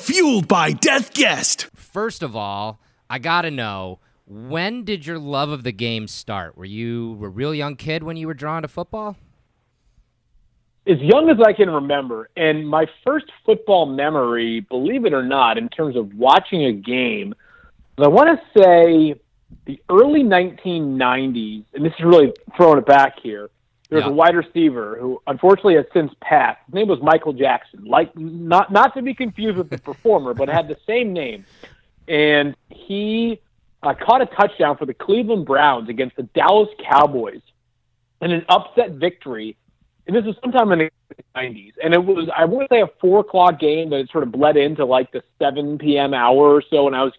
Fueled by Death guest. First of all, I got to know, when did your love of the game start? Were you a real young kid when you were drawn to football? As young as I can remember, and my first football memory, believe it or not, in terms of watching a game, I want to say the early 1990s, and this is really throwing it back here. There was a wide receiver who unfortunately has since passed. His name was Michael Jackson, like not to be confused with the performer, but had the same name. And he caught a touchdown for the Cleveland Browns against the Dallas Cowboys in an upset victory. And this was sometime in the 90s. And it was, I want to say, a 4:00 game, but it sort of bled into like the 7 p.m. hour or so. And I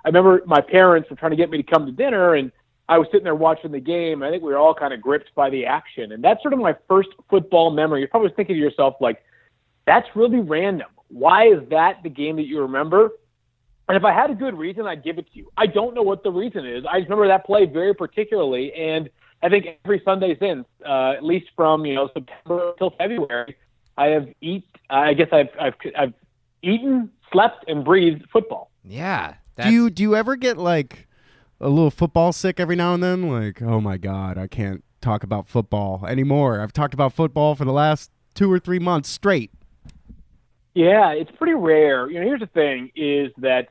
remember my parents were trying to get me to come to dinner, and I was sitting there watching the game. I think we were all kind of gripped by the action. And that's sort of my first football memory. You're probably thinking to yourself, like, that's really random. Why is that the game that you remember? And if I had a good reason, I'd give it to you. I don't know what the reason is. I just remember that play very particularly. And I think every Sunday since, at least from September till February, I've eaten, slept, and breathed football. Yeah. Do you ever get like a little football sick every now and then? Like, oh my God, I can't talk about football anymore. I've talked about football for the last 2 or 3 months straight. Yeah, it's pretty rare. Here's the thing: is that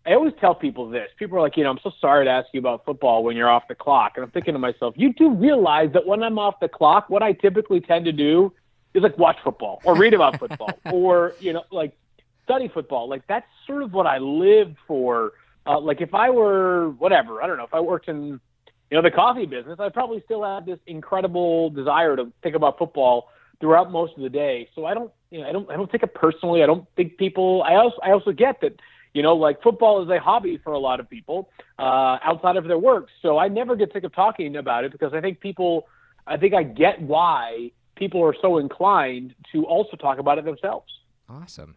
I always tell people this. People are like, I'm so sorry to ask you about football when you're off the clock. And I'm thinking to myself, you do realize that when I'm off the clock, what I typically tend to do is like watch football or read about football or, like study football. Like that's sort of what I live for. Like if I were whatever, I don't know, if I worked in, the coffee business, I'd probably still have this incredible desire to think about football throughout most of the day. So I don't take it personally. I don't think people, I also get that, like football is a hobby for a lot of people outside of their work. So I never get sick of talking about it because I think I get why people are so inclined to also talk about it themselves. Awesome.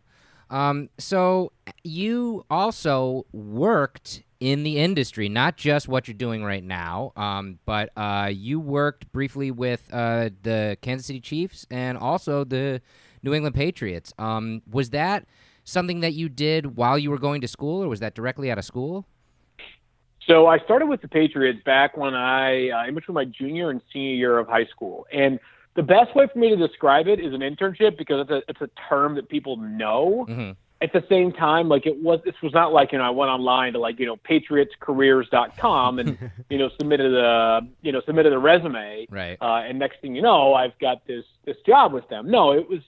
So you also worked in the industry, not just what you're doing right now, but you worked briefly with the Kansas City Chiefs and also the New England Patriots. Was that something that you did while you were going to school, or was that directly out of school? So I started with the Patriots back when in between my junior and senior year of high school. And the best way for me to describe it is an internship because it's a term that people know. Mm-hmm. At the same time, this was not like, I went online to patriotscareers.com and, submitted a resume. Right. And next thing you know, I've got this job with them. No, it was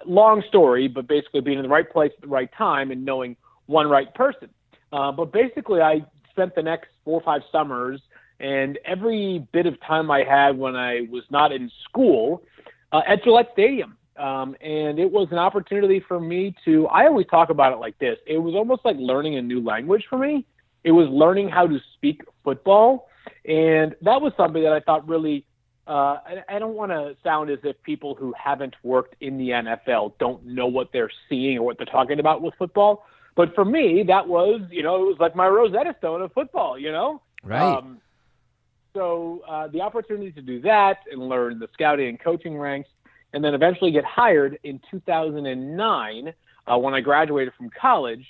long story, but basically being in the right place at the right time and knowing one right person. But basically I spent the next 4 or 5 summers and every bit of time I had when I was not in school at Gillette Stadium. And it was an opportunity for me I always talk about it like this. It was almost like learning a new language for me. It was learning how to speak football. And that was something that I thought really, I don't want to sound as if people who haven't worked in the NFL don't know what they're seeing or what they're talking about with football. But for me, that was, it was like my Rosetta Stone of football, Right. So the opportunity to do that and learn the scouting and coaching ranks, and then eventually get hired in 2009 when I graduated from college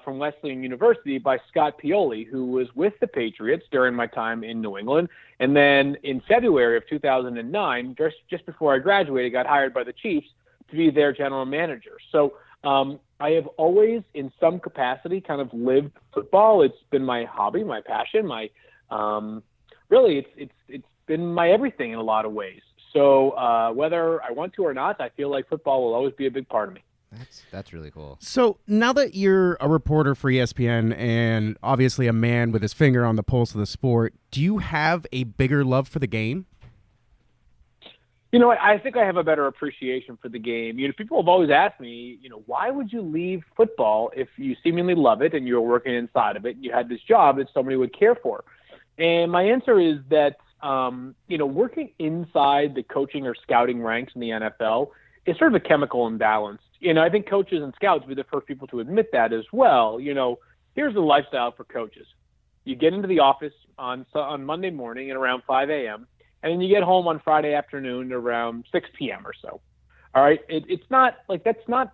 from Wesleyan University by Scott Pioli, who was with the Patriots during my time in New England. And then in February of 2009, just before I graduated, got hired by the Chiefs to be their general manager. So I have always, in some capacity, kind of lived football. It's been my hobby, my passion, really, it's been my everything in a lot of ways. So whether I want to or not, I feel like football will always be a big part of me. That's really cool. So now that you're a reporter for ESPN and obviously a man with his finger on the pulse of the sport, do you have a bigger love for the game? I think I have a better appreciation for the game. People have always asked me, why would you leave football if you seemingly love it and you're working inside of it and you had this job that somebody would care for? And my answer is that, working inside the coaching or scouting ranks in the NFL is sort of a chemical imbalance. I think coaches and scouts would be the first people to admit that as well. Here's the lifestyle for coaches. You get into the office on Monday morning at around 5 a.m., and then you get home on Friday afternoon around 6 p.m. or so. All right? It's not like that's not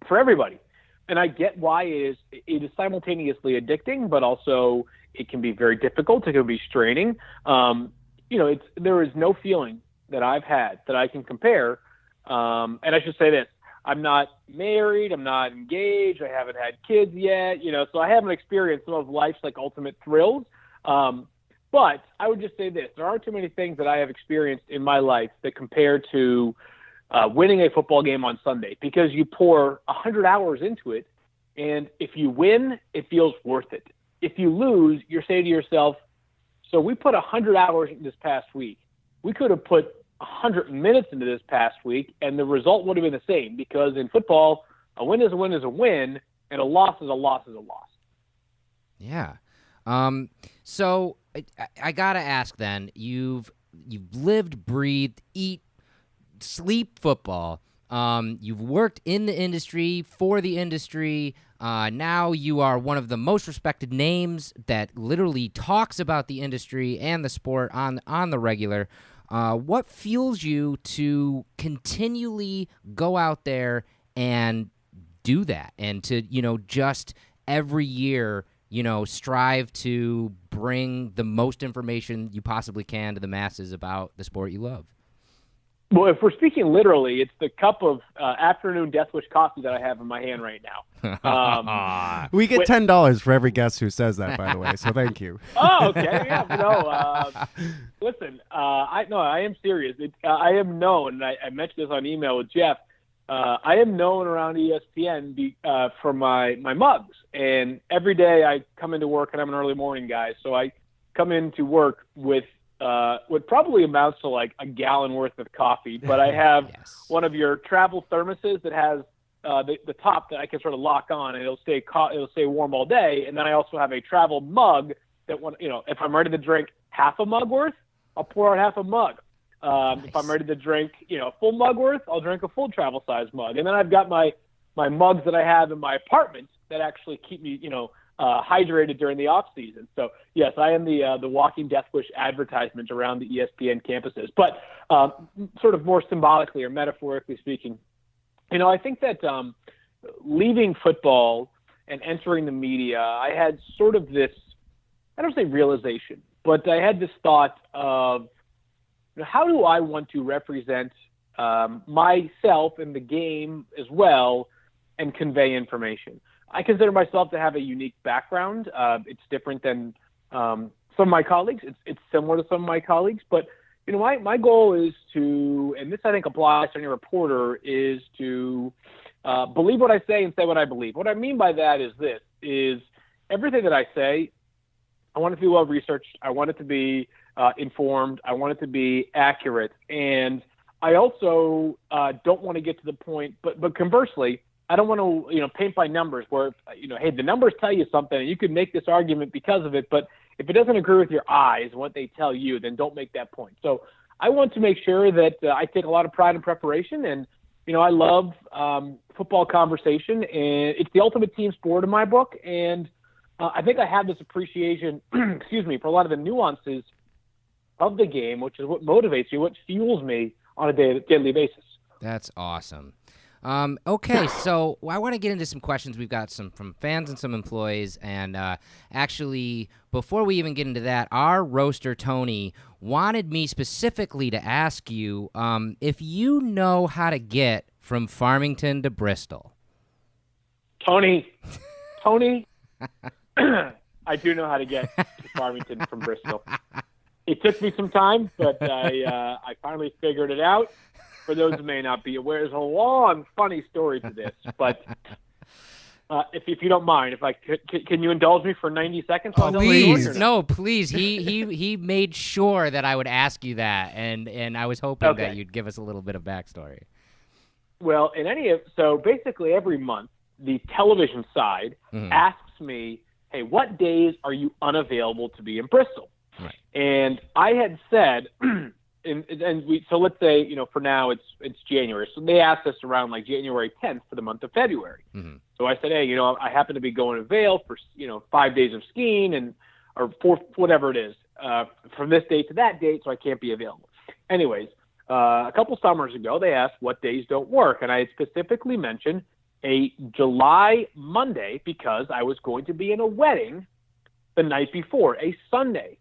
for everybody. And I get why it is simultaneously addicting, but also it can be very difficult. It can be straining. There is no feeling that I've had that I can compare. And I should say this: I'm not married, I'm not engaged, I haven't had kids yet. So I haven't experienced some of life's like ultimate thrills. But I would just say this: there aren't too many things that I have experienced in my life that compare to winning a football game on Sunday, because you pour 100 hours into it, and if you win, it feels worth it. If you lose, you're saying to yourself, so we put 100 hours into this past week. We could have put 100 minutes into this past week, and the result would have been the same, because in football, a win is a win is a win, and a loss is a loss is a loss. Yeah. So I gotta ask then, you've lived, breathed, eat, sleep football. You've worked in the industry, for the industry. Now you are one of the most respected names that literally talks about the industry and the sport on the regular. What fuels you to continually go out there and do that, and to, just every year, strive to bring the most information you possibly can to the masses about the sport you love? Well, if we're speaking literally, it's the cup of afternoon Death Wish coffee that I have in my hand right now. We get $10 for every guest who says that, by the way, so thank you. Oh, okay. Yeah, listen, I am serious. I am known, and I mentioned this on email with Jeff, I am known around ESPN for my mugs. And every day I come into work, and I'm an early morning guy, so I come into work with what probably amounts to like a gallon worth of coffee, but I have one of your travel thermoses that has the top that I can sort of lock on, and it'll stay warm all day. And then I also have a travel mug that if I'm ready to drink half a mug worth, I'll pour out half a mug. If I'm ready to drink a full mug worth, I'll drink a full travel size mug. And then I've got my mugs that I have in my apartment that actually keep me hydrated during the off season. So yes, I am the walking Death Wish advertisement around the ESPN campuses. But sort of more symbolically or metaphorically speaking, I think that leaving football and entering the media, I had sort of this, I don't say realization, but I had this thought of how do I want to represent myself in the game as well and convey information. I consider myself to have a unique background. It's different than some of my colleagues. It's similar to some of my colleagues. But, my goal is to, and this I think applies to any reporter, is to believe what I say and say what I believe. What I mean by that is everything that I say, I want it to be well-researched. I want it to be informed. I want it to be accurate. And I also don't want to get to the point, but conversely, I don't want to, paint by numbers where, hey, the numbers tell you something and you can make this argument because of it. But if it doesn't agree with your eyes and what they tell you, then don't make that point. So I want to make sure that I take a lot of pride in preparation. And, I love football conversation, and it's the ultimate team sport in my book. And I think I have this appreciation, for a lot of the nuances of the game, which is what motivates me, what fuels me on a daily basis. That's awesome. Okay, so I want to get into some questions we've got some from fans and some employees, and actually, before we even get into that, our roaster, Tony, wanted me specifically to ask you if you know how to get from Farmington to Bristol. Tony, I do know how to get to Farmington from Bristol. It took me some time, but I finally figured it out. For those who may not be aware, there's a long, funny story to this. But if you don't mind, can you indulge me for 90 seconds? Please, no, please. He made sure that I would ask you that, and I was hoping that you'd give us a little bit of backstory. Well, so basically every month, the television side asks me, hey, what days are you unavailable to be in Bristol? Right. And I had said, so let's say, for now it's January. So they asked us around like January 10th for the month of February. Mm-hmm. So I said, hey, I happen to be going to Vail for, 5 days of skiing or 4, whatever it is, from this date to that date, so I can't be available. Anyways, a couple summers ago, they asked what days don't work. And I had specifically mentioned a July Monday because I was going to be in a wedding the night before, a Sunday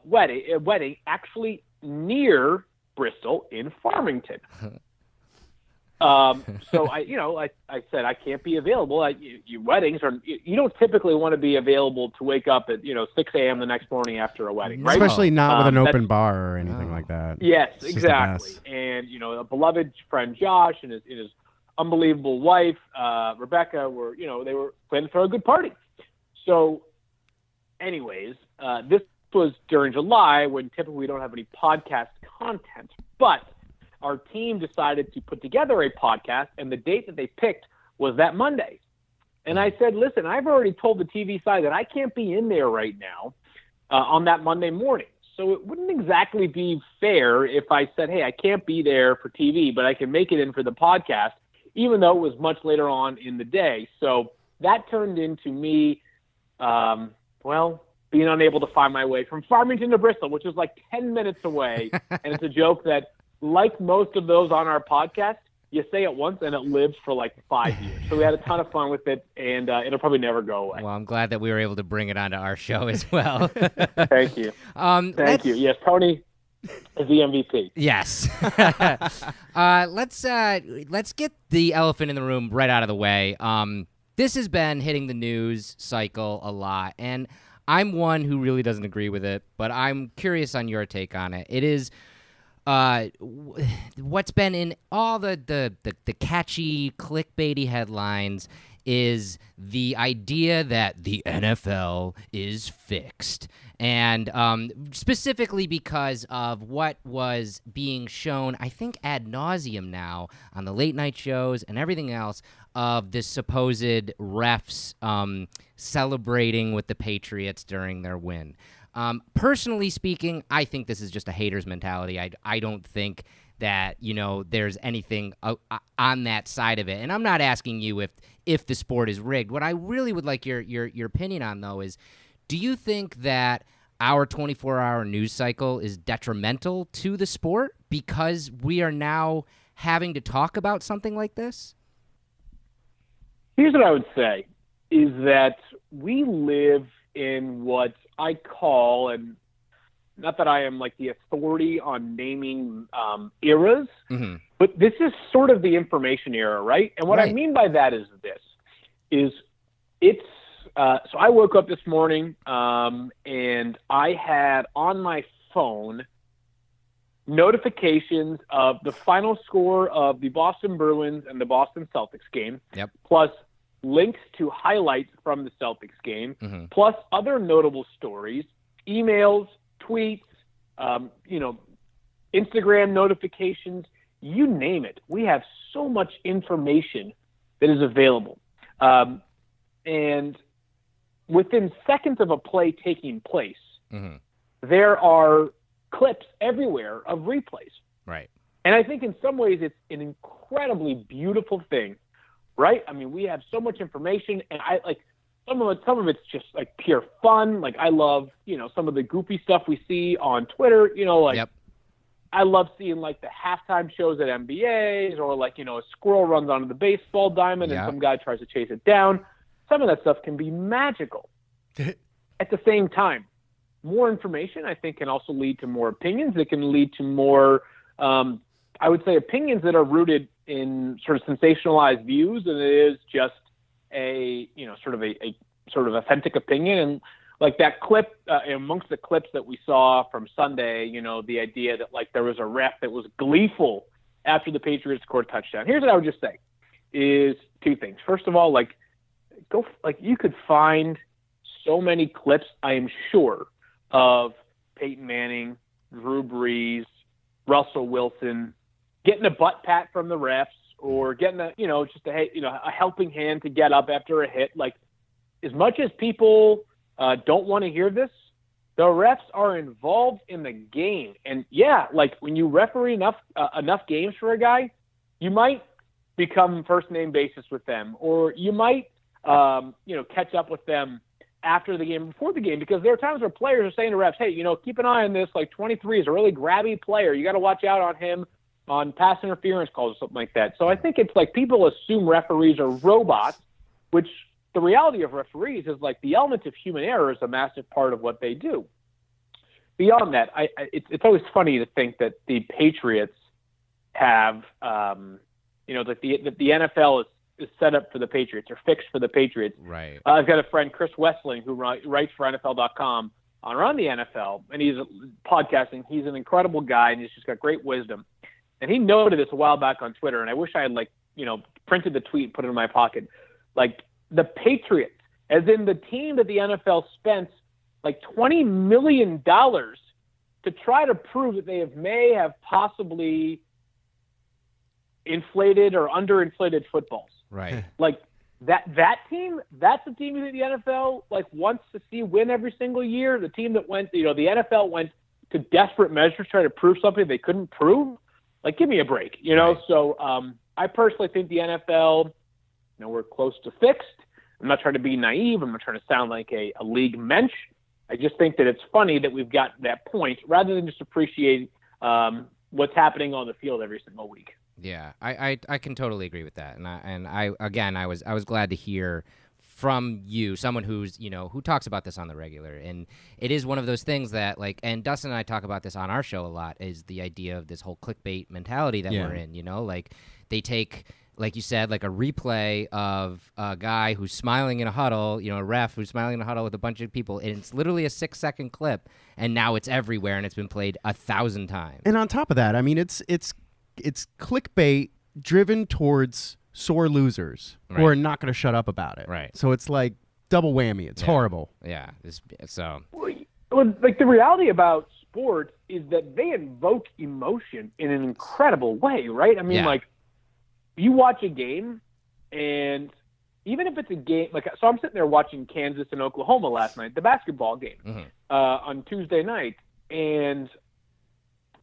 wedding actually near Bristol in Farmington. So I said I can't be available. Weddings are, you don't typically want to be available to wake up at 6 a.m. the next morning after a wedding, right? Especially not with an open bar or anything like that. Yes, It's just exactly. And a beloved friend Josh and his unbelievable wife Rebecca they were planning to throw a good party. So, anyways, this was during July when typically we don't have any podcast content, but our team decided to put together a podcast, and the date that they picked was that Monday. And I said, listen, I've already told the TV side that I can't be in there right now on that Monday morning. So it wouldn't exactly be fair if I said, hey, I can't be there for TV, but I can make it in for the podcast, even though it was much later on in the day. So that turned into me, being unable to find my way from Farmington to Bristol, which is like 10 minutes away. And it's a joke that, like most of those on our podcast, you say it once and it lives for like 5 years. So we had a ton of fun with it, and it'll probably never go away. Well, I'm glad that we were able to bring it onto our show as well. Thank you. Thank you. Yes, Tony is the MVP. Yes. Let's get the elephant in the room right out of the way. This has been hitting the news cycle a lot, and I'm one who really doesn't agree with it, but I'm curious on your take on it. It is what's been in all the catchy clickbaity headlines is the idea that the NFL is fixed. And specifically because of what was being shown, I think ad nauseum now on the late night shows and everything else of this supposed refs celebrating with the Patriots during their win. Personally speaking, I think this is just a hater's mentality. I don't think that, there's anything on that side of it. And I'm not asking you if the sport is rigged. What I really would like your opinion on, though, is do you think that our 24-hour news cycle is detrimental to the sport because we are now having to talk about something like this? Here's what I would say, is that we live in what I call, and not that I am like the authority on naming eras, but this is sort of the information era, right? And what I mean by that is so I woke up this morning and I had on my phone notifications of the final score of the Boston Bruins and the Boston Celtics game, plus links to highlights from the Celtics game, plus other notable stories, emails, tweets, Instagram notifications, you name it. We have so much information that is available. And within seconds of a play taking place, there are clips everywhere of replays. Right. And I think in some ways it's an incredibly beautiful thing, right? I mean, we have so much information, and I like some of it's just like pure fun. Like I love, some of the goofy stuff we see on Twitter, I love seeing like the halftime shows at NBAs, or like, a squirrel runs onto the baseball diamond and some guy tries to chase it down. Some of that stuff can be magical. At the same time, more information, I think, can also lead to more opinions. It can lead to more, I would say, opinions that are rooted in sort of sensationalized views, and it is just a sort of authentic opinion. And like that clip, amongst the clips that we saw from Sunday, the idea that like there was a ref that was gleeful after the Patriots scored a touchdown. Here's what I would just say is two things. First of all, you could find so many clips, I am sure, of Peyton Manning, Drew Brees, Russell Wilson getting a butt pat from the refs, or getting a helping hand to get up after a hit. Like, as much as people don't want to hear this, the refs are involved in the game. And when you referee enough games for a guy, you might become first name basis with them, or you might catch up with them after the game, before the game, because there are times where players are saying to refs, hey, keep an eye on this. Like 23 is a really grabby player. You got to watch out on him. on pass interference calls or something like that. So I think it's like people assume referees are robots, which the reality of referees is like the element of human error is a massive part of what they do. Beyond that, it's always funny to think that the Patriots have, that the NFL is set up for the Patriots or fixed for the Patriots. Right. I've got a friend, Chris Wessling, who writes for NFL.com around the NFL, and he's podcasting. He's an incredible guy, and he's just got great wisdom. And he noted this a while back on Twitter, and I wish I had printed the tweet and put it in my pocket. Like the Patriots, as in the team that the NFL spent like $20 million to try to prove that they may have possibly inflated or underinflated footballs. Right. Like that team, that's the team that the NFL wants to see win every single year. The team that went, the NFL went to desperate measures trying to prove something they couldn't prove. Like, give me a break, Right. So I personally think the NFL, we're close to fixed. I'm not trying to be naive. I'm not trying to sound like a league mensch. I just think that it's funny that we've got that point rather than just appreciate what's happening on the field every single week. Yeah, I can totally agree with that, and I was glad to hear from you, someone who's who talks about this on the regular, and it is one of those things that and Dustin and I talk about this on our show a lot, is the idea of this whole clickbait mentality that we're in. They take, like you said, like a replay of a guy who's smiling in a huddle, a ref who's smiling in a huddle with a bunch of people, and it's literally a 6-second clip, and now it's everywhere, and it's been played 1,000 times. And on top of that, I mean, it's clickbait driven towards sore losers who are not going to shut up about it. Right. So it's like double whammy. It's horrible. Yeah. Well, like the reality about sports is that they invoke emotion in an incredible way, right? I mean, you watch a game, and even if it's a game, so I'm sitting there watching Kansas and Oklahoma last night, the basketball game, on Tuesday night, and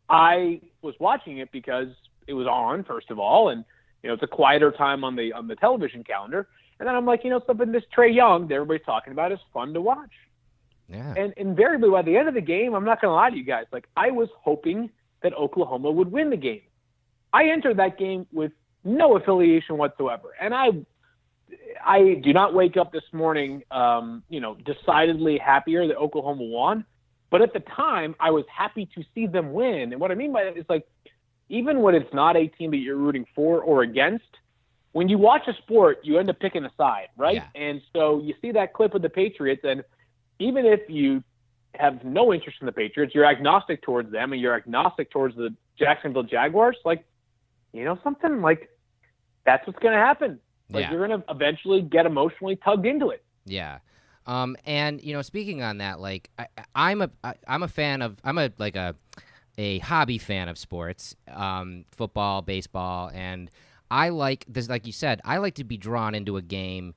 I was watching it because it was on, first of all, and it's a quieter time on the television calendar. And then I'm like, something this Trae Young that everybody's talking about is fun to watch. Yeah. And invariably, by the end of the game, I'm not going to lie to you guys, I was hoping that Oklahoma would win the game. I entered that game with no affiliation whatsoever, and I do not wake up this morning, decidedly happier that Oklahoma won. But at the time, I was happy to see them win. And what I mean by that is, even when it's not a team that you're rooting for or against, when you watch a sport, you end up picking a side, right? Yeah. And so you see that clip of the Patriots, and even if you have no interest in the Patriots, you're agnostic towards them, and you're agnostic towards the Jacksonville Jaguars, something that's what's going to happen. You're going to eventually get emotionally tugged into it. Yeah. And speaking on that, I'm a fan of, I'm a hobby fan of sports, football, baseball, and I like this. Like you said, I like to be drawn into a game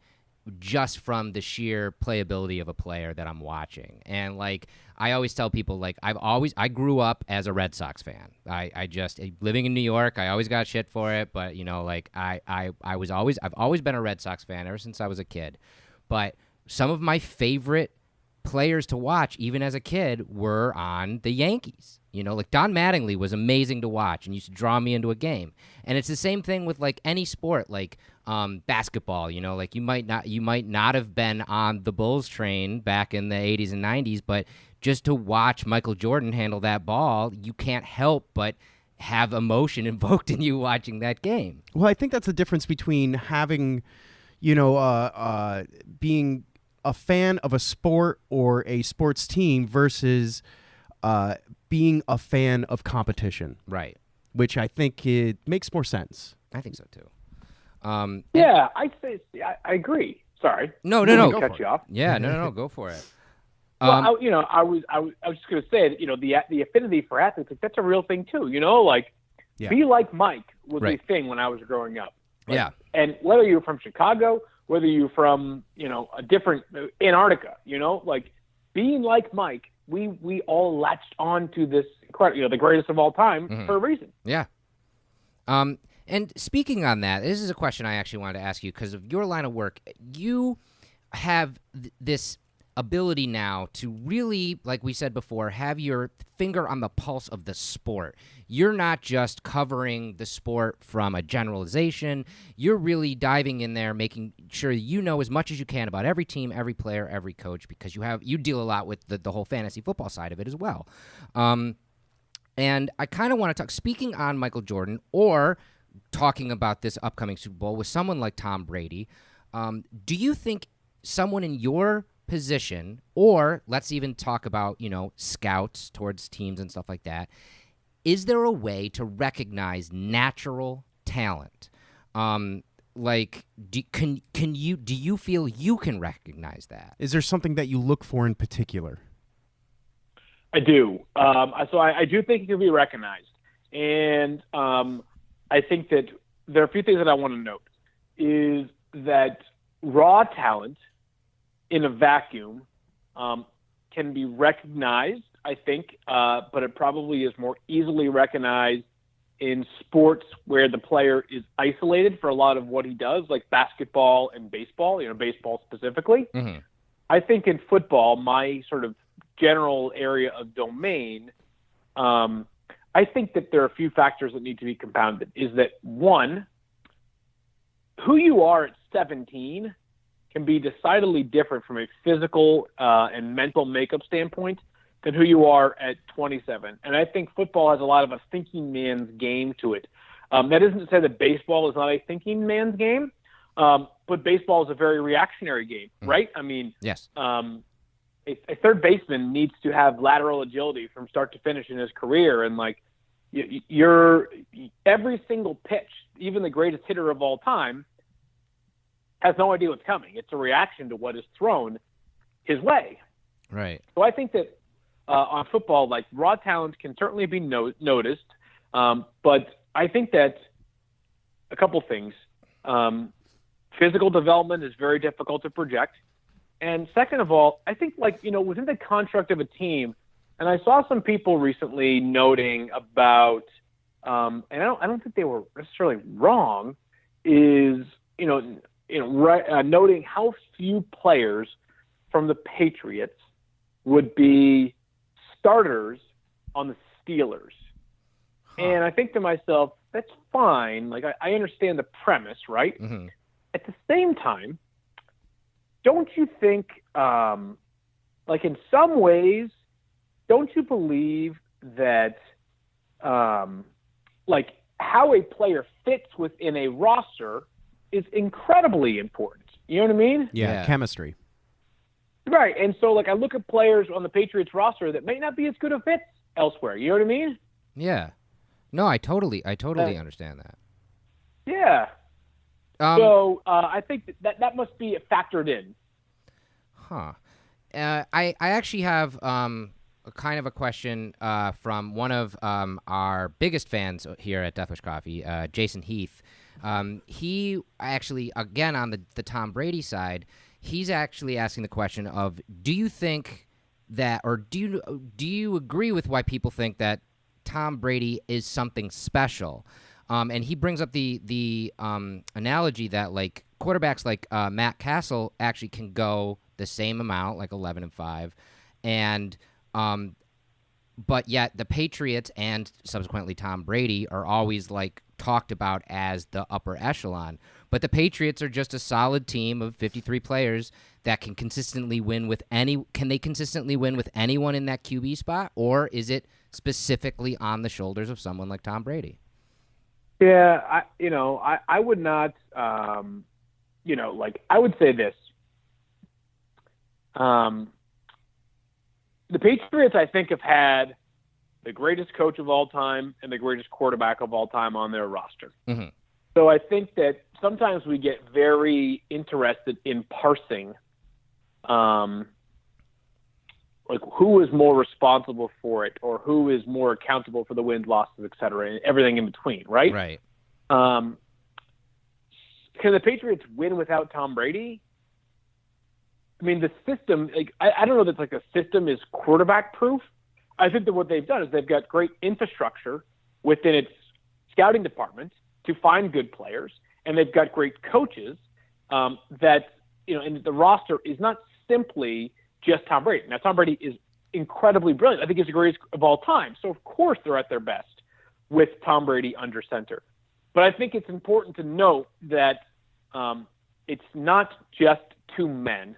just from the sheer playability of a player that I'm watching. And I always tell people, I grew up as a Red Sox fan. I just living in New York, I always got shit for it, but I've always been a Red Sox fan ever since I was a kid. But some of my favorite players to watch, even as a kid, were on the Yankees. Don Mattingly was amazing to watch and used to draw me into a game. And it's the same thing with any sport, basketball. You might not have been on the Bulls train back in the 80s and 90s, but just to watch Michael Jordan handle that ball, you can't help but have emotion invoked in you watching that game. Well, I think that's the difference between having, being a fan of a sport or a sports team versus being a fan of competition. Right. Which I think it makes more sense. I think so too. I say I agree. Sorry. No. Cut you off. Yeah, no, go for it. Well, I was just going to say that the affinity for athletes, that's a real thing too. Be like Mike was a thing when I was growing up. Yeah. And whether you're from Chicago, whether you're from a different Antarctica, being like Mike, we all latched on to this incredible, the greatest of all time for a reason. Yeah. And speaking on that, this is a question I actually wanted to ask you because of your line of work. You have this ability now to really, like we said before, have your finger on the pulse of the sport. You're not just covering the sport from a generalization. You're really diving in there, making sure you know as much as you can about every team, every player, every coach, because you deal a lot with the whole fantasy football side of it as well. And I kind of want to talk, speaking on Michael Jordan or talking about this upcoming Super Bowl with someone like Tom Brady, do you think someone in your position, or let's even talk about, scouts towards teams and stuff like that, is there a way to recognize natural talent? Do you feel you can recognize that? Is there something that you look for in particular? I do. So I do think it can be recognized. And I think that there are a few things that I want to note. Is that raw talent in a vacuum can be recognized, I think, but it probably is more easily recognized in sports where the player is isolated for a lot of what he does, like basketball and baseball, baseball specifically. Mm-hmm. I think in football, my sort of general area of domain, I think that there are a few factors that need to be compounded. Is that, one, who you are at 17 can be decidedly different from a physical and mental makeup standpoint than who you are at 27. And I think football has a lot of a thinking man's game to it. That isn't to say that baseball is not a thinking man's game, but baseball is a very reactionary game, right? I mean, yes. A third baseman needs to have lateral agility from start to finish in his career. And you're every single pitch, even the greatest hitter of all time, has no idea what's coming. It's a reaction to what is thrown his way. Right. So I think that on football, raw talent can certainly be noticed. But I think that a couple things. Physical development is very difficult to project. And second of all, I think within the construct of a team, and I saw some people recently noting about, and I don't think they were necessarily wrong, is noting how few players from the Patriots would be starters on the Steelers. Huh. And I think to myself, that's fine. I understand the premise, right? Mm-hmm. At the same time, don't you think, in some ways, don't you believe that, how a player fits within a roster is incredibly important? You know what I mean? Yeah. Chemistry. Right. And so, I look at players on the Patriots roster that may not be as good a fit elsewhere. You know what I mean? Yeah. No, I totally understand that. Yeah. So I think that must be factored in. Huh. I actually have a kind of a question from one of our biggest fans here at Deathwish Coffee, Jason Heath. He actually, again, on the Tom Brady side, he's actually asking the question of, do you think that, or do you agree with why people think that Tom Brady is something special? And he brings up the analogy that quarterbacks like Matt Castle actually can go the same amount, 11-5, and but yet the Patriots and subsequently Tom Brady are always talked about as the upper echelon. But the Patriots are just a solid team of 53 players that can consistently win with Can they consistently win with anyone in that QB spot, or is it specifically on the shoulders of someone like Tom Brady? Yeah, I would not, I would say this. The Patriots, I think, have had the greatest coach of all time and the greatest quarterback of all time on their roster. Mm-hmm. So I think that sometimes we get very interested in parsing, who is more responsible for it, or who is more accountable for the wins, losses, et cetera, and everything in between, right? Right. Can the Patriots win without Tom Brady? I mean, the system, I don't know that the system is quarterback proof. I think that what they've done is they've got great infrastructure within its scouting department to find good players, and they've got great coaches and the roster is not simply just Tom Brady. Now, Tom Brady is incredibly brilliant. I think he's the greatest of all time. So, of course, they're at their best with Tom Brady under center. But I think it's important to note that it's not just two men,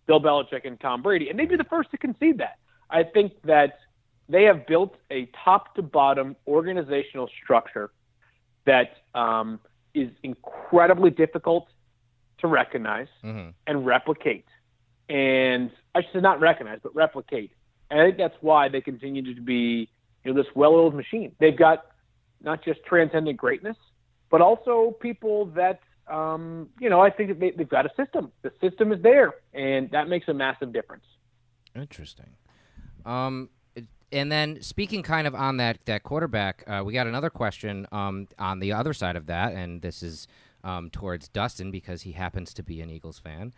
Bill Belichick and Tom Brady, and they'd be the first to concede that. I think that they have built a top-to-bottom organizational structure that is incredibly difficult to recognize and replicate. And I should say not recognize, but replicate. And I think that's why they continue to be this well-oiled machine. They've got not just transcendent greatness, but also people that, I think they've got a system. The system is there, and that makes a massive difference. Interesting. And then speaking kind of on that quarterback, we got another question on the other side of that, and this is towards Dustin because he happens to be an Eagles fan.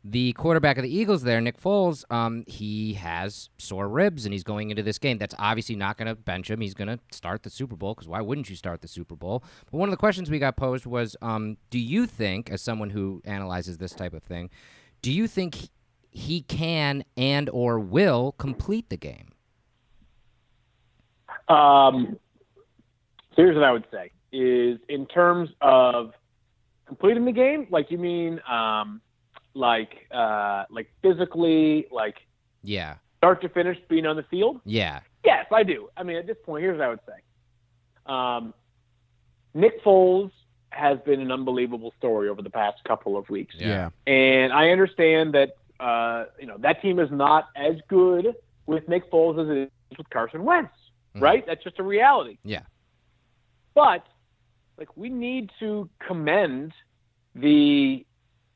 The quarterback of the Eagles there, Nick Foles, he has sore ribs, and he's going into this game. That's obviously not going to bench him. He's going to start the Super Bowl because why wouldn't you start the Super Bowl? But one of the questions we got posed was, do you think, as someone who analyzes this type of thing, do you think he can and or will complete the game? Here's what I would say is in terms of completing the game, like you mean like physically, like start to finish being on the field? Yeah. Yes, I do. I mean, at this point, here's what I would say. Nick Foles has been an unbelievable story over the past couple of weeks. Yeah. And I understand that that team is not as good with Nick Foles as it is with Carson Wentz. Right? That's just a reality. Yeah. But, we need to commend the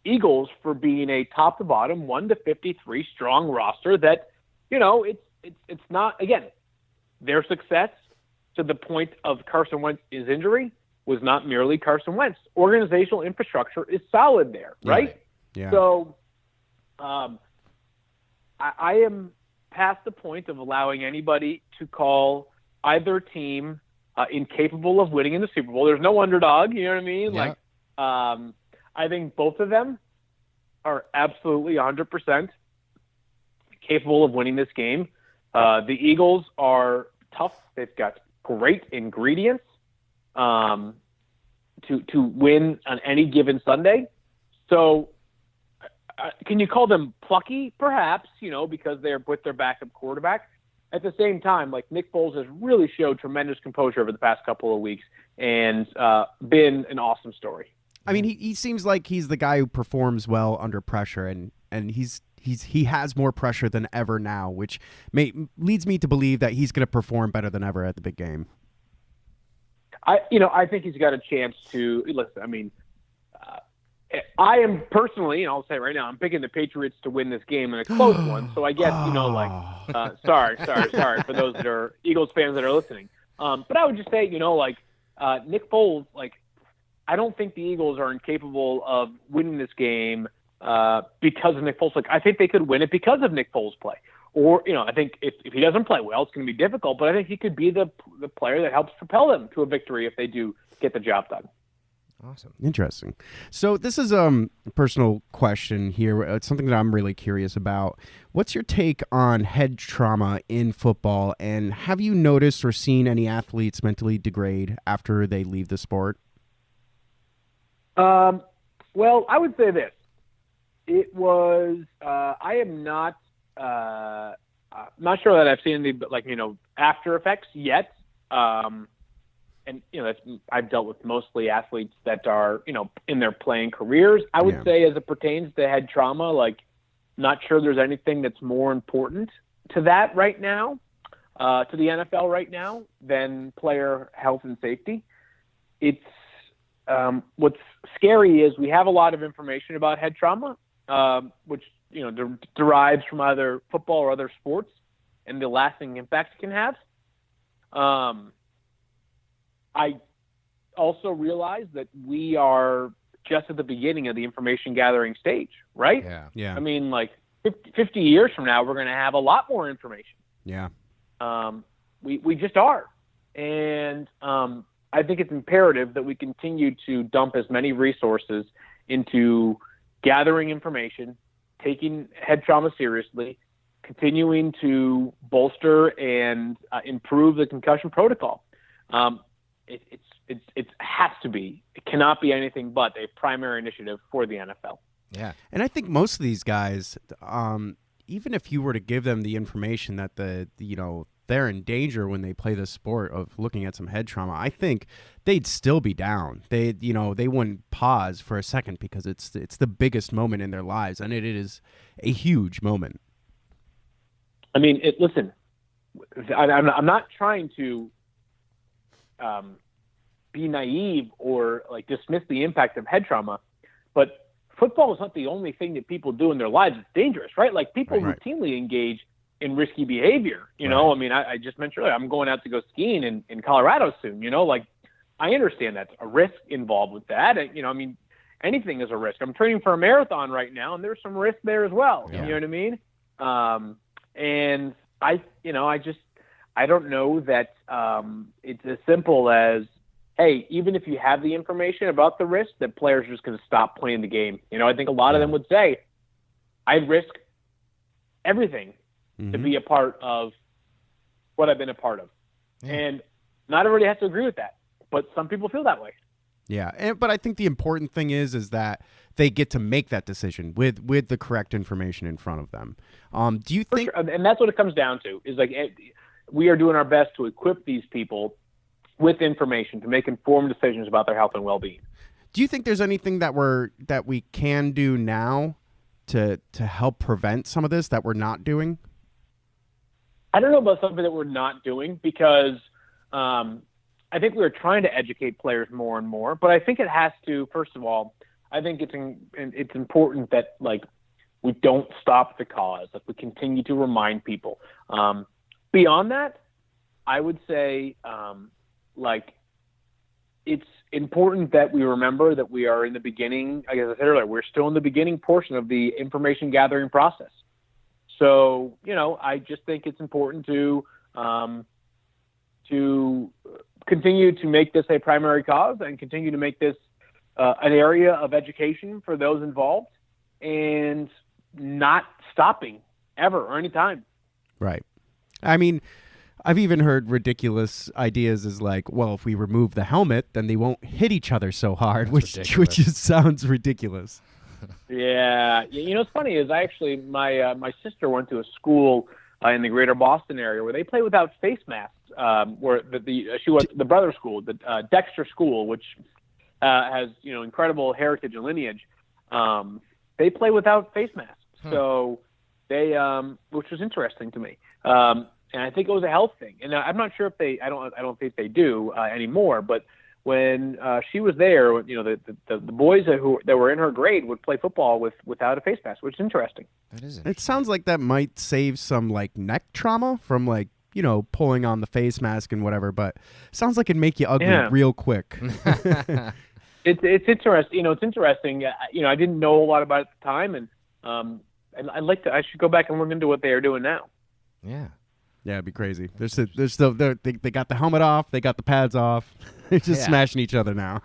Eagles for being a top-to-bottom 1-53 strong roster that, it's not, again, their success to the point of Carson Wentz's injury was not merely Carson Wentz. Organizational infrastructure is solid there, right? Yeah. So, I am past the point of allowing anybody to call either team incapable of winning in the Super Bowl. There's no underdog, you know what I mean? Yeah. I think both of them are absolutely 100% capable of winning this game. The Eagles are tough. They've got great ingredients to win on any given Sunday. So can you call them plucky? Perhaps, because they're with their backup quarterback. At the same time, Nick Foles has really showed tremendous composure over the past couple of weeks and been an awesome story. I mean, he seems like he's the guy who performs well under pressure, and he has more pressure than ever now, which leads me to believe that he's going to perform better than ever at the big game. I think he's got a chance to listen. I mean, I am personally, I'll say right now, I'm picking the Patriots to win this game in a close one. So I guess, sorry for those that are Eagles fans that are listening. But I would just say, Nick Foles, I don't think the Eagles are incapable of winning this game because of Nick Foles. I think they could win it because of Nick Foles' play. Or, I think if he doesn't play well, it's going to be difficult. But I think he could be the player that helps propel them to a victory if they do get the job done. Awesome. Interesting. So this is a personal question here. It's something that I'm really curious about. What's your take on head trauma in football, and have you noticed or seen any athletes mentally degrade after they leave the sport? Well, I would say this. It was I am not sure that I've seen the after effects yet. And I've dealt with mostly athletes that are in their playing careers. I would say, as it pertains to head trauma, not sure there's anything that's more important to that right now, to the NFL right now, than player health and safety. It's what's scary is we have a lot of information about head trauma, which derives from either football or other sports, and the lasting impact it can have. I also realize that we are just at the beginning of the information gathering stage, right? Yeah. I mean, 50 years from now, we're going to have a lot more information. Yeah. We just are. And I think it's imperative that we continue to dump as many resources into gathering information taking head trauma seriously, continuing to bolster and improve the concussion protocol. It has to be. It cannot be anything but a primary initiative for the NFL. Yeah. And I think most of these guys, even if you were to give them the information that they're in danger when they play the sport of looking at some head trauma, I think they'd still be down. They wouldn't pause for a second because it's the biggest moment in their lives, and it is a huge moment. I mean, listen, I'm not trying to be naive or like dismiss the impact of head trauma, but football is not the only thing that people do in their lives. It's dangerous, right? Like people routinely engage in risky behavior. You know, I mean, I just mentioned earlier, I'm going out to go skiing in Colorado soon. You know, like I understand that's a risk involved with that. And, I mean, anything is a risk. I'm training for a marathon right now, and there's some risk there as well. Yeah. You know what I mean? And I don't know that it's as simple as, hey, even if you have the information about the risk, that players are just going to stop playing the game. I think a lot of them would say, I'd risk everything to be a part of what I've been a part of. Yeah. And not everybody has to agree with that, but some people feel that way. Yeah, but I think the important thing is that they get to make that decision with the correct information in front of them. Do you think? Sure. And that's what it comes down to, is like we are doing our best to equip these people with information to make informed decisions about their health and well-being. Do you think there's anything that we can do now to help prevent some of this that we're not doing? I don't know about something that we're not doing, because I think we're trying to educate players more and more. But I think it has to. First of all, I think it's important that like we don't stop the cause. Like we continue to remind people. Beyond that, I would say like it's important that we remember that we are in the beginning. Like I said earlier, we're still in the beginning portion of the information gathering process. So, I just think it's important to continue to make this a primary cause and continue to make this an area of education for those involved, and not stopping ever or anytime. Right. I mean, I've even heard ridiculous ideas as like, well, if we remove the helmet, then they won't hit each other so hard, which just sounds ridiculous. Yeah. What's funny is my sister went to a school in the greater Boston area where they play without face masks, where she went to the brother school, the Dexter School, which has, incredible heritage and lineage. They play without face masks. So they, which was interesting to me. And I think it was a health thing. And I'm not sure if I don't think they do anymore, but when she was there, the boys that were in her grade would play football without a face mask, which is interesting. That is interesting. It sounds like that might save some like neck trauma from like, pulling on the face mask and whatever, but sounds like it'd make you ugly real quick. It's interesting. It's interesting. I didn't know a lot about it at the time, and I should go back and look into what they are doing now. Yeah. Yeah, it'd be crazy. They got the helmet off, they got the pads off. They're just smashing each other now.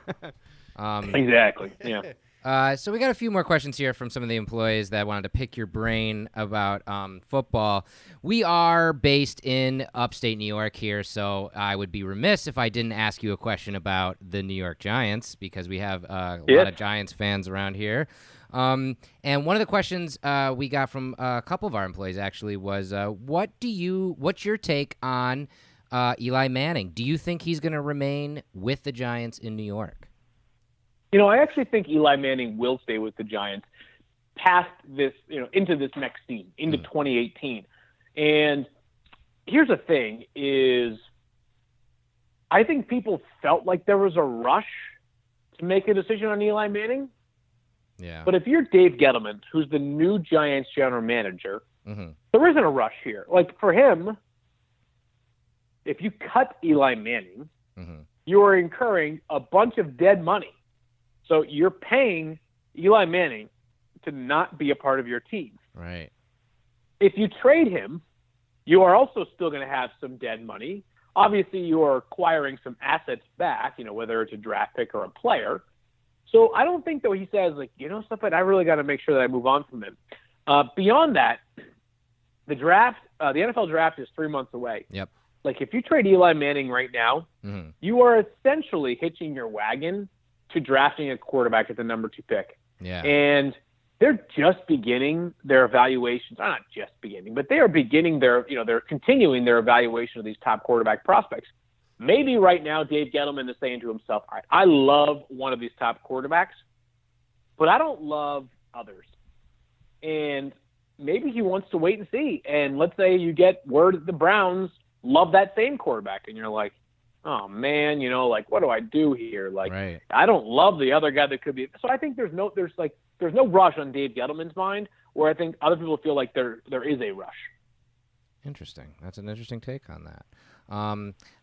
Exactly. Yeah. So we got a few more questions here from some of the employees that wanted to pick your brain about football. We are based in upstate New York here, so I would be remiss if I didn't ask you a question about the New York Giants, because we have a lot of Giants fans around here. And one of the questions we got from a couple of our employees actually was, what's your take on Eli Manning? Do you think he's going to remain with the Giants in New York? I actually think Eli Manning will stay with the Giants past this, into this next season, into 2018. And here's the thing is, I think people felt like there was a rush to make a decision on Eli Manning. Yeah. But if you're Dave Gettleman, who's the new Giants general manager, there isn't a rush here. Like for him, if you cut Eli Manning, you are incurring a bunch of dead money. So you're paying Eli Manning to not be a part of your team. Right. If you trade him, you are also still going to have some dead money. Obviously, you are acquiring some assets back, whether it's a draft pick or a player. So I don't think, though, he says, like, something, I really got to make sure that I move on from him. Beyond that, the draft, the NFL draft is 3 months away. Yep. Like, if you trade Eli Manning right now, you are essentially hitching your wagon to drafting a quarterback at the number 2 pick. Yeah. And they're just beginning their evaluations. Not just beginning, but they are beginning they're continuing their evaluation of these top quarterback prospects. Maybe right now Dave Gettleman is saying to himself, all right, I love one of these top quarterbacks, but I don't love others. And maybe he wants to wait and see. And let's say you get word that the Browns love that same quarterback, and you're like, oh man, like, what do I do here? Like, right. I don't love the other guy that could be. So I think there's no rush on Dave Gettleman's mind, where I think other people feel like there is a rush. Interesting. That's an interesting take on that.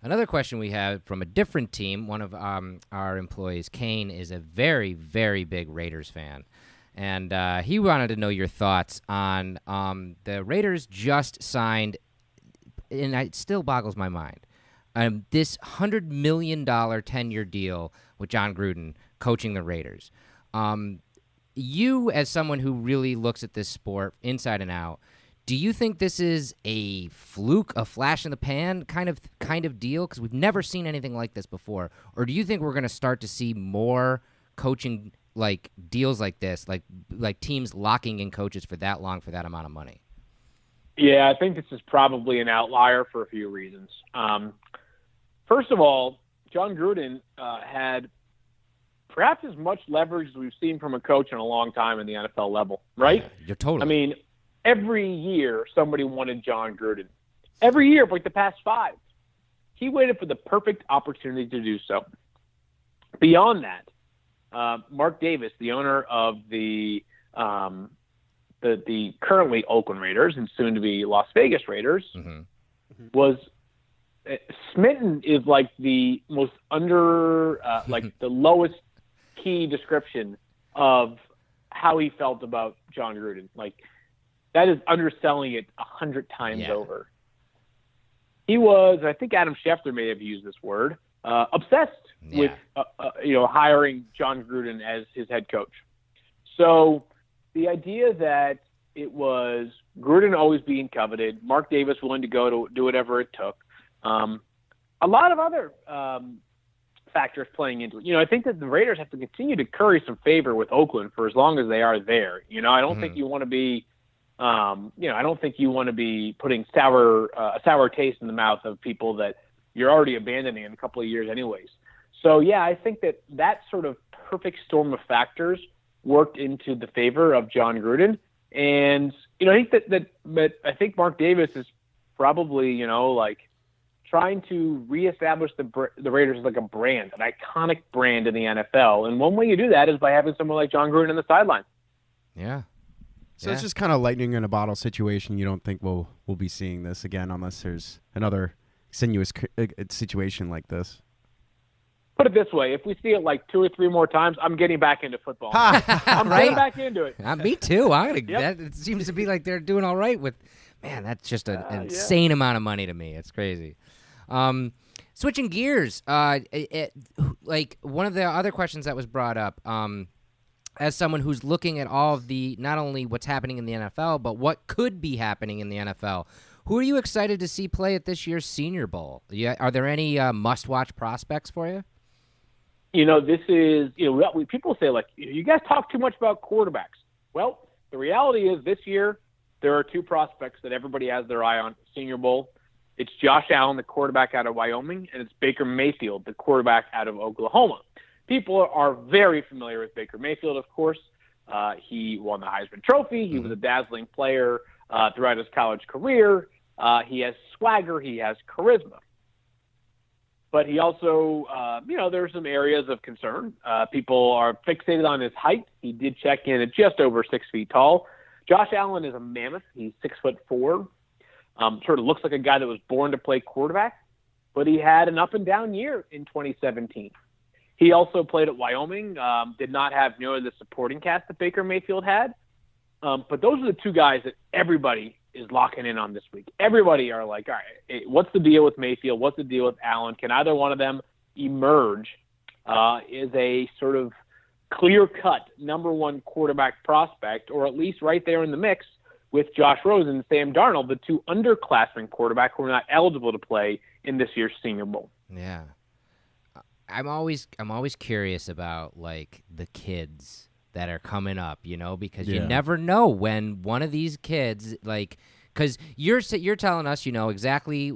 Another question we have from a different team, one of our employees, Kane, is a very, very big Raiders fan. And he wanted to know your thoughts on the Raiders just signed, and it still boggles my mind, this $100 million 10-year deal with John Gruden coaching the Raiders. You, as someone who really looks at this sport inside and out, do you think this is a fluke, a flash in the pan kind of deal? Because we've never seen anything like this before. Or do you think we're going to start to see more coaching like deals like this, like teams locking in coaches for that long for that amount of money? Yeah, I think this is probably an outlier for a few reasons. First of all, John Gruden had perhaps as much leverage as we've seen from a coach in a long time in the NFL level, right? Yeah, you're totally. I mean, every year somebody wanted John Gruden. Every year for like the past 5. He waited for the perfect opportunity to do so. Beyond that, Mark Davis, the owner of the currently Oakland Raiders and soon to be Las Vegas Raiders, was smitten is like the most like the lowest key description of how he felt about John Gruden. Like, that is underselling it 100 times over. He was, I think Adam Schefter may have used this word, obsessed with hiring John Gruden as his head coach. So the idea that it was Gruden always being coveted, Mark Davis willing to go to do whatever it took, a lot of other factors playing into it. I think that the Raiders have to continue to curry some favor with Oakland for as long as they are there. I don't think you want to be I don't think you want to be putting a sour taste in the mouth of people that you're already abandoning in a couple of years anyways. So, yeah, I think that sort of perfect storm of factors worked into the favor of John Gruden. And, I think but I think Mark Davis is probably, trying to reestablish the Raiders as like a brand, an iconic brand in the NFL. And one way you do that is by having someone like John Gruden on the sideline. Yeah. So it's just kind of lightning in a bottle situation. You don't think we'll be seeing this again unless there's another sinuous situation like this? Put it this way: if we see it like 2 or 3 more times, I'm getting back into football. I'm getting back into it. Me too. It seems to be like they're doing all right with. Man, that's just an insane amount of money to me. It's crazy. Switching gears, like one of the other questions that was brought up. As someone who's looking at all of the, not only what's happening in the NFL, but what could be happening in the NFL, who are you excited to see play at this year's Senior Bowl? Are there any must-watch prospects for you? This is, people say, like, you guys talk too much about quarterbacks. Well, the reality is this year there are 2 prospects that everybody has their eye on Senior Bowl. It's Josh Allen, the quarterback out of Wyoming, and it's Baker Mayfield, the quarterback out of Oklahoma. People are very familiar with Baker Mayfield, of course. He won the Heisman Trophy. He was a dazzling player throughout his college career. He has swagger. He has charisma. But he also, there are some areas of concern. People are fixated on his height. He did check in at just over 6 feet tall. Josh Allen is a mammoth. He's 6'4". Sort of looks like a guy that was born to play quarterback. But he had an up-and-down year in 2017. He also played at Wyoming, did not have nearly the supporting cast that Baker Mayfield had. But those are the 2 guys that everybody is locking in on this week. Everybody are like, all right, what's the deal with Mayfield? What's the deal with Allen? Can either one of them emerge as a sort of clear-cut number one quarterback prospect, or at least right there in the mix with Josh Rosen and Sam Darnold, the two underclassmen quarterbacks who are not eligible to play in this year's Senior Bowl. Yeah. I'm always curious about like the kids that are coming up, because you never know when one of these kids because you're telling us, exactly.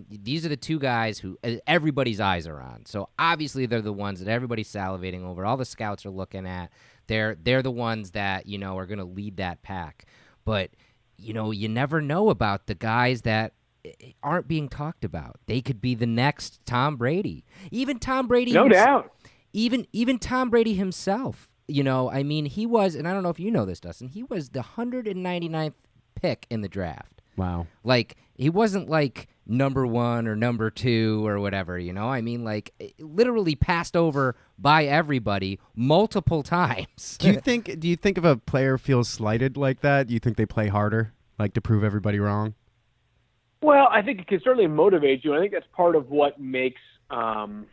These are the two guys who everybody's eyes are on. So obviously they're the ones that everybody's salivating over. All the scouts are looking at. They're the ones that are going to lead that pack. But you never know about the guys that aren't being talked about. They could be the next Tom Brady. Even Tom Brady. No doubt. Even Tom Brady himself. He was, and I don't know if you know this, Dustin. He was the 199th pick in the draft. Wow. He wasn't number one or number two or whatever, literally passed over by everybody multiple times. Do you think if a player feels slighted like that, do you think they play harder, to prove everybody wrong? Well, I think it can certainly motivate you. I think that's part of what makes Tom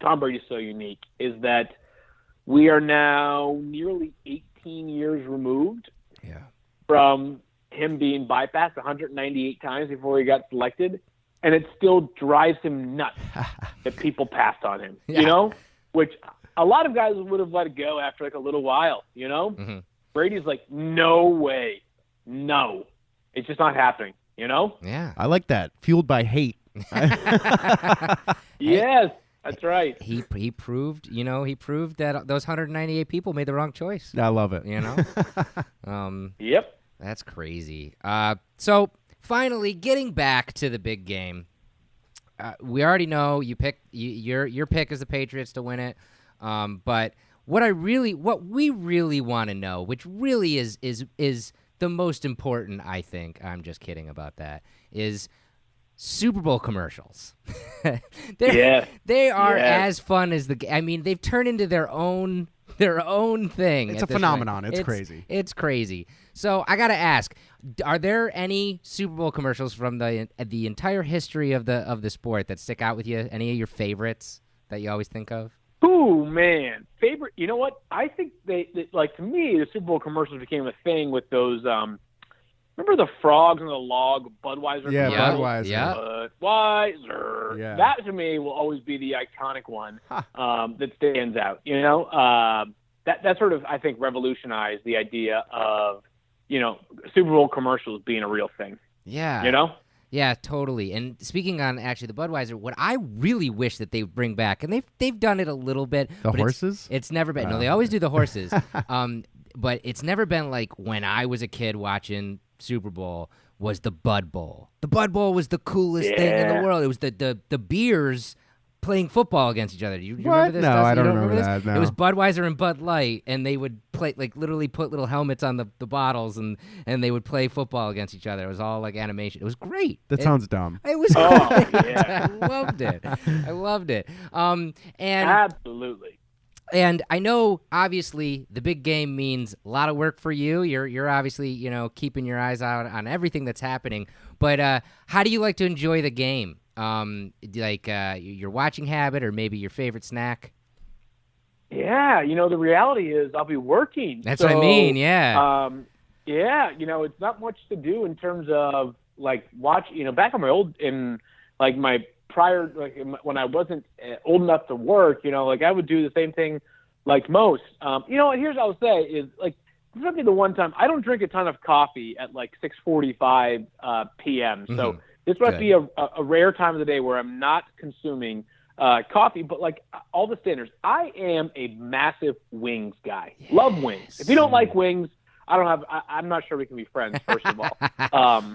Brady so unique is that we are now nearly 18 years removed from him being bypassed 198 times before he got selected, and it still drives him nuts that people passed on him, which a lot of guys would have let it go after a little while, Mm-hmm. Brady's like, no way, no, it's just not happening. Yeah. I like that. Fueled by hate. Yes, that's right. He proved, that those 198 people made the wrong choice. I love it. Yep. That's crazy. So finally, getting back to the big game, we already know you picked your pick is the Patriots to win it. But what we really want to know, which really is the most important, I think, I'm just kidding about that, is Super Bowl commercials. They are as fun as they've turned into their own thing. It's a phenomenon. It's crazy. It's crazy. So I got to ask, are there any Super Bowl commercials from the entire history of the sport that stick out with you? Any of your favorites that you always think of? Ooh, man. Favorite, you know what? I think they to me, the Super Bowl commercials became a thing with those, remember the frogs on the log, Budweiser? Yeah, commercials? Budweiser. Yeah. Budweiser. Yeah. That, to me, will always be the iconic one that stands out, That sort of, I think, revolutionized the idea of, Super Bowl commercials being a real thing. Yeah. Yeah, totally. And speaking on actually the Budweiser, what I really wish that they bring back, and they've done it a little bit. The horses? It's never been. No, they always do the horses. But it's never been like when I was a kid watching Super Bowl was the Bud Bowl. The Bud Bowl was the coolest thing in the world. It was the beers playing football against each other. Do you remember this? No, Dustin? I don't You remember this? that. No. It was Budweiser and Bud Light, and they would play literally put little helmets on the bottles, and they would play football against each other. It was all animation. It was great. That sounds dumb. It was great. Yeah. I loved it. And Absolutely. And I know, obviously, the big game means a lot of work for you. You're obviously, keeping your eyes out on everything that's happening. But how do you like to enjoy the game? Your watching habit, or maybe your favorite snack? Yeah, the reality is I'll be working. That's what I mean, yeah. It's not much to do in terms of watch. Back on my old my prior when I wasn't old enough to work. I would do the same thing like most. Here's what I'll say is probably the one time I don't drink a ton of coffee at 6:45 p.m. So. Mm-hmm. This must be a rare time of the day where I'm not consuming coffee, but all the standards. I am a massive wings guy. Yes. Love wings. If you don't like wings, I'm not sure we can be friends, first of all.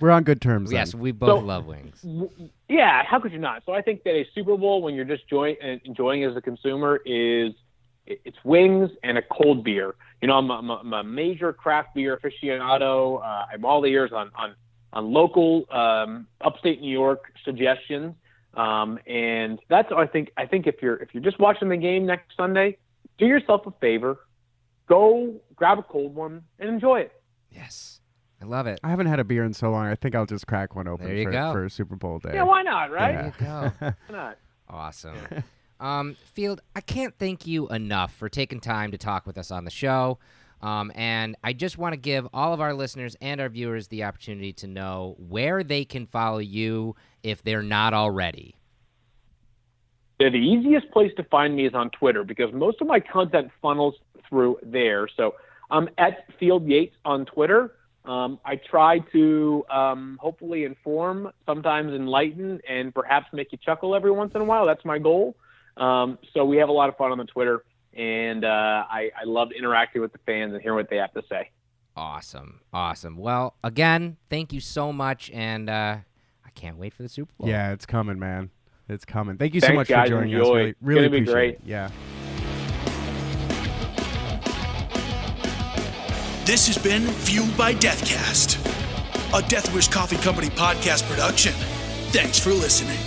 We're on good terms. Yes, then. we both love wings. Yeah, how could you not? So I think that a Super Bowl, when you're just enjoying as a consumer, it's wings and a cold beer. I'm a major craft beer aficionado. I'm all ears on local upstate New York suggestions, and that's I think if you're just watching the game next Sunday, do yourself a favor, go grab a cold one and enjoy it. Yes, I love it. I haven't had a beer in so long. I think I'll just crack one open for Super Bowl day. Yeah, why not? Right? There you go. Why not? Awesome. Field, I can't thank you enough for taking time to talk with us on the show. And I just want to give all of our listeners and our viewers the opportunity to know where they can follow you if they're not already. The easiest place to find me is on Twitter because most of my content funnels through there. So I'm at Field Yates on Twitter. I try to hopefully inform, sometimes enlighten, and perhaps make you chuckle every once in a while. That's my goal. So we have a lot of fun on the Twitter, and I love interacting with the fans and hearing what they have to say. Awesome. Well, again, thank you so much, and I can't wait for the Super Bowl. Yeah, it's coming, man. It's coming. Thank you so Thanks, much guys. for joining Enjoy. us. Really It's gonna be appreciate great. it. Yeah. This has been Fueled by Deathcast, a Death Wish Coffee Company podcast production. Thanks for listening.